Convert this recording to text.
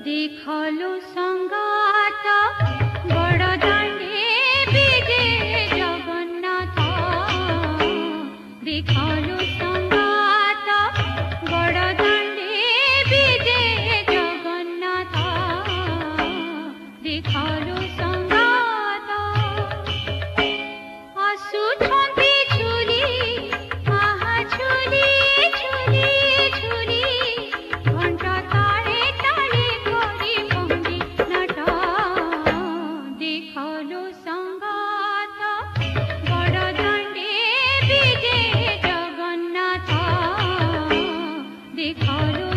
देखलो संगात बड़ दांडे विजे जगन्नाथ देखलो संगात बड़ दांडे विजे जगन्नाथ देखलो संगात आसुछन्ति झुली आहा झुली झुली झुली घंटा ताले ताले करी पहुंची नटा देखलो संगात बड़ दांडे विजे जगन्नाथ देखलो